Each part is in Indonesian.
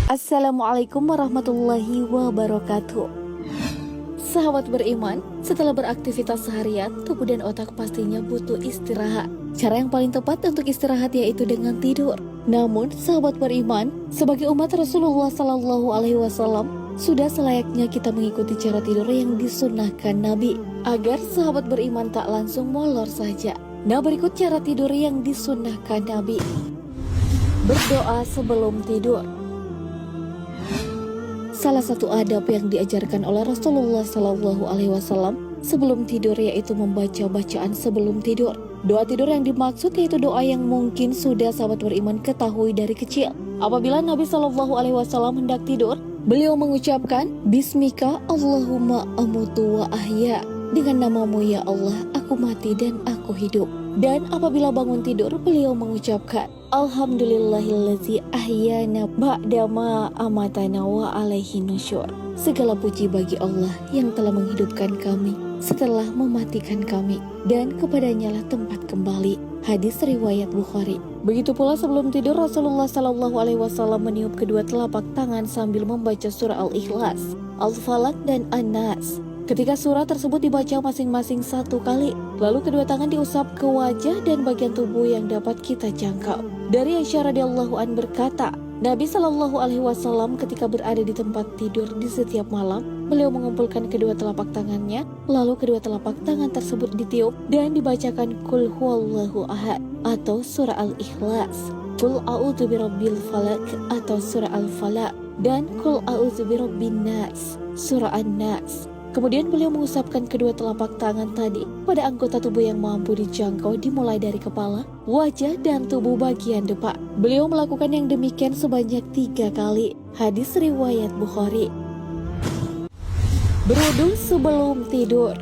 Assalamualaikum warahmatullahi wabarakatuh. Sahabat beriman, setelah beraktivitas seharian, tubuh dan otak pastinya butuh istirahat. Cara yang paling tepat untuk istirahat yaitu dengan tidur. Namun, sahabat beriman, sebagai umat Rasulullah SAW, sudah selayaknya kita mengikuti cara tidur yang disunnahkan Nabi, agar sahabat beriman tak langsung molor saja. Nah, berikut cara tidur yang disunnahkan Nabi. Berdoa sebelum tidur. Salah satu adab yang diajarkan oleh Rasulullah SAW sebelum tidur yaitu membaca bacaan sebelum tidur. Doa tidur yang dimaksud yaitu doa yang mungkin sudah sahabat beriman ketahui dari kecil. Apabila Nabi SAW hendak tidur, beliau mengucapkan, Bismika Allahumma amutu wa ahya. Dengan namamu ya Allah, aku mati dan aku hidup. Dan apabila bangun tidur, beliau mengucapkan, Alhamdulillahillazi ahyana ba'dama amatana wa alaihi nusyur. Segala puji bagi Allah yang telah menghidupkan kami setelah mematikan kami, dan kepadanya lah tempat kembali. Hadis riwayat Bukhari. Begitu pula sebelum tidur, Rasulullah SAW meniup kedua telapak tangan sambil membaca surah Al-Ikhlas, Al-Falaq dan An-Nas. Ketika surah tersebut dibaca masing-masing satu kali, lalu kedua tangan diusap ke wajah dan bagian tubuh yang dapat kita jangkau. Dari Aisyah radhiyallahu an berkata, Nabi SAW ketika berada di tempat tidur di setiap malam, beliau mengumpulkan kedua telapak tangannya, lalu kedua telapak tangan tersebut ditiup dan dibacakan Qul huwallahu ahad atau surah Al-Ikhlas, Qul a'udzu birabbil falaq atau surah Al-Falaq, dan Qul a'udzu birabbin nas, surah An-Nas. Kemudian beliau mengusapkan kedua telapak tangan tadi pada anggota tubuh yang mampu dijangkau dimulai dari kepala, wajah, dan tubuh bagian depan. Beliau melakukan yang demikian sebanyak 3 kali. Hadis riwayat Bukhari. Berwudu sebelum tidur.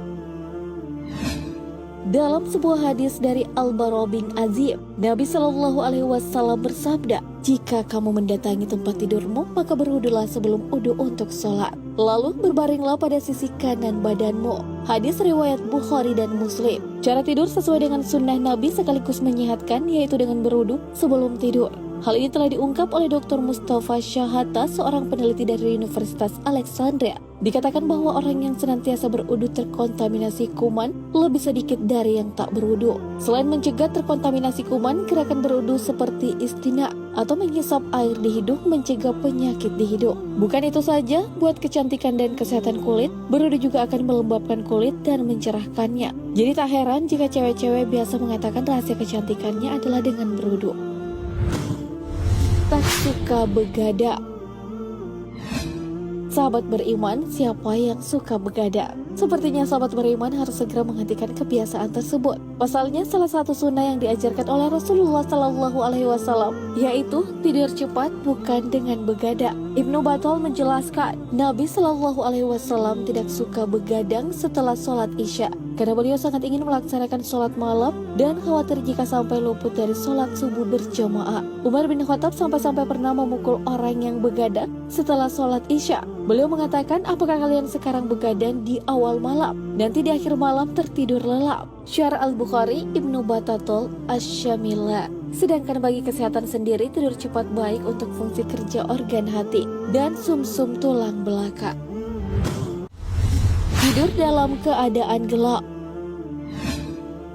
Dalam sebuah hadis dari Al-Bara bin Azib, Nabi SAW bersabda, jika kamu mendatangi tempat tidurmu, maka berwudulah sebelum wudu untuk sholat. Lalu berbaringlah pada sisi kanan badanmu. Hadis riwayat Bukhari dan Muslim. Cara tidur sesuai dengan sunnah Nabi sekaligus menyehatkan, yaitu dengan berwudu sebelum tidur. Hal ini telah diungkap oleh Dr. Mustafa Syahata, seorang peneliti dari Universitas Alexandria. Dikatakan bahwa orang yang senantiasa berwudu terkontaminasi kuman lebih sedikit dari yang tak berwudu. Selain mencegah terkontaminasi kuman, gerakan berwudu seperti istina atau menghisap air di hidung mencegah penyakit di hidung. Bukan itu saja, buat kecantikan dan kesehatan kulit, berwudu juga akan melembabkan kulit dan mencerahkannya. Jadi tak heran jika cewek-cewek biasa mengatakan rahasia kecantikannya adalah dengan berwudu. Tak suka begadang. Sahabat beriman, siapa yang suka begadang? Sepertinya sahabat beriman harus segera menghentikan kebiasaan tersebut. Pasalnya salah satu sunnah yang diajarkan oleh Rasulullah SAW yaitu tidur cepat bukan dengan begadang. Ibnu Battal menjelaskan, Nabi SAW tidak suka begadang setelah sholat Isya karena beliau sangat ingin melaksanakan sholat malam dan khawatir jika sampai luput dari sholat subuh berjamaah. Umar bin Khattab sampai-sampai pernah memukul orang yang begadang setelah sholat Isya. Beliau mengatakan, apakah kalian sekarang begadang di awal malam, nanti di akhir malam tertidur lelap. Syarah Al-Bukhari, Ibnu Battal Asy-Syamila. Sedangkan bagi kesehatan sendiri, tidur cepat baik untuk fungsi kerja organ hati dan sumsum tulang belakang. Tidur dalam keadaan gelap.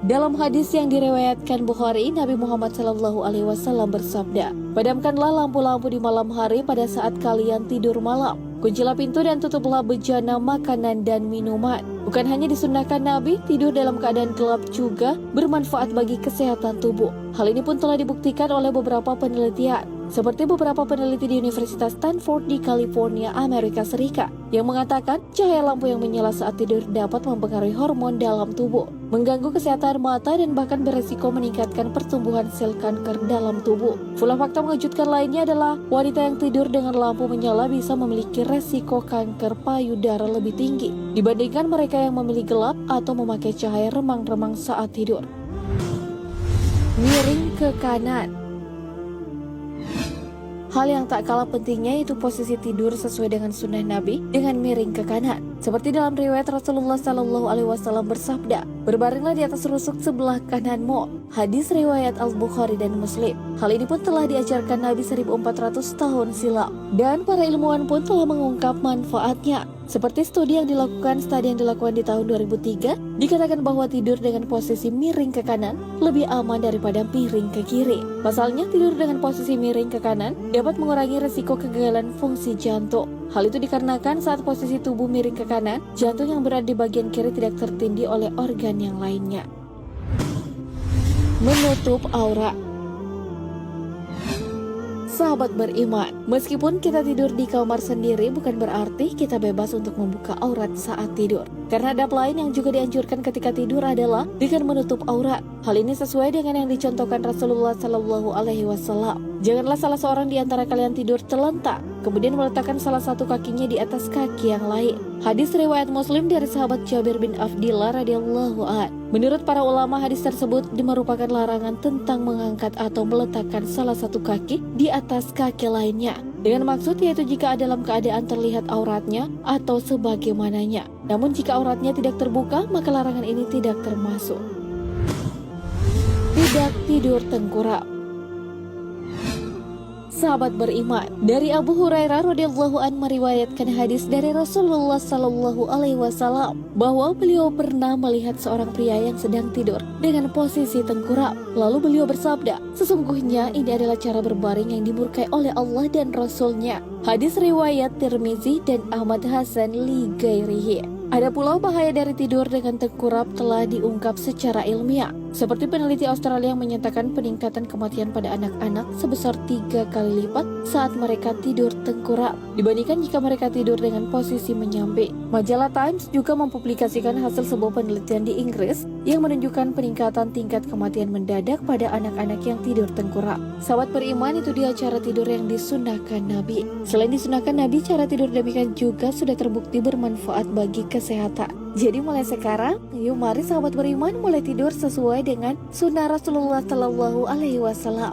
Dalam hadis yang diriwayatkan Bukhari, Nabi Muhammad SAW bersabda, padamkanlah lampu-lampu di malam hari pada saat kalian tidur malam. Kuncilah pintu dan tutuplah bejana makanan dan minuman. Bukan hanya disunnahkan Nabi, tidur dalam keadaan gelap juga bermanfaat bagi kesehatan tubuh. Hal ini pun telah dibuktikan oleh beberapa penelitian, seperti beberapa peneliti di Universitas Stanford di California, Amerika Serikat, yang mengatakan cahaya lampu yang menyala saat tidur dapat mempengaruhi hormon dalam tubuh, mengganggu kesehatan mata, dan bahkan beresiko meningkatkan pertumbuhan sel kanker dalam tubuh. Pula fakta mengejutkan lainnya adalah wanita yang tidur dengan lampu menyala bisa memiliki resiko kanker payudara lebih tinggi dibandingkan mereka yang memilih gelap atau memakai cahaya remang-remang saat tidur. Miring ke kanan. Hal yang tak kalah pentingnya yaitu posisi tidur sesuai dengan sunnah Nabi dengan miring ke kanan. Seperti dalam riwayat Rasulullah SAW bersabda, "Berbaringlah di atas rusuk sebelah kananmu." Hadis riwayat Al-Bukhari dan Muslim. Hal ini pun telah diajarkan Nabi 1400 tahun silam, dan para ilmuwan pun telah mengungkap manfaatnya. Seperti studi yang dilakukan di tahun 2003, dikatakan bahwa tidur dengan posisi miring ke kanan lebih aman daripada miring ke kiri. Pasalnya, tidur dengan posisi miring ke kanan dapat mengurangi resiko kegagalan fungsi jantung. Hal itu dikarenakan saat posisi tubuh miring ke kanan, jantung yang berada di bagian kiri tidak tertindih oleh organ yang lainnya. Menutup aurat. Sahabat beriman, meskipun kita tidur di kamar sendiri bukan berarti kita bebas untuk membuka aurat saat tidur. Karena adab lain yang juga dianjurkan ketika tidur adalah dengan menutup aurat. Hal ini sesuai dengan yang dicontohkan Rasulullah SAW. Janganlah salah seorang di antara kalian tidur terlentang, kemudian meletakkan salah satu kakinya di atas kaki yang lain. Hadis riwayat Muslim dari sahabat Jabir bin Abdillah radhiyallahu anhu. Menurut para ulama, hadis tersebut merupakan larangan tentang mengangkat atau meletakkan salah satu kaki di atas kaki lainnya, dengan maksud yaitu jika dalam keadaan terlihat auratnya atau sebagaimananya. Namun jika auratnya tidak terbuka, maka larangan ini tidak termasuk. Tidak tidur tengkurap. Sahabat beriman, dari Abu Hurairah radhiyallahu anhu meriwayatkan hadis dari Rasulullah SAW bahwa beliau pernah melihat seorang pria yang sedang tidur dengan posisi tengkurap. Lalu beliau bersabda, "Sesungguhnya ini adalah cara berbaring yang dimurkai oleh Allah dan Rasul-Nya." Hadis riwayat Tirmizi dan Ahmad Hasan li ghairihi. Ada pula bahaya dari tidur dengan tengkurap telah diungkap secara ilmiah. Seperti peneliti Australia yang menyatakan peningkatan kematian pada anak-anak sebesar 3 kali lipat saat mereka tidur tengkurap dibandingkan jika mereka tidur dengan posisi menyambi. Majalah Times juga mempublikasikan hasil sebuah penelitian di Inggris yang menunjukkan peningkatan tingkat kematian mendadak pada anak-anak yang tidur tengkurap. Sahabat beriman, itu dia cara tidur yang disunahkan Nabi. Selain disunahkan Nabi, cara tidur demikian juga sudah terbukti bermanfaat bagi kesehatan. Jadi mulai sekarang, yuk mari sahabat beriman mulai tidur sesuai dengan sunnah Rasulullah SAW.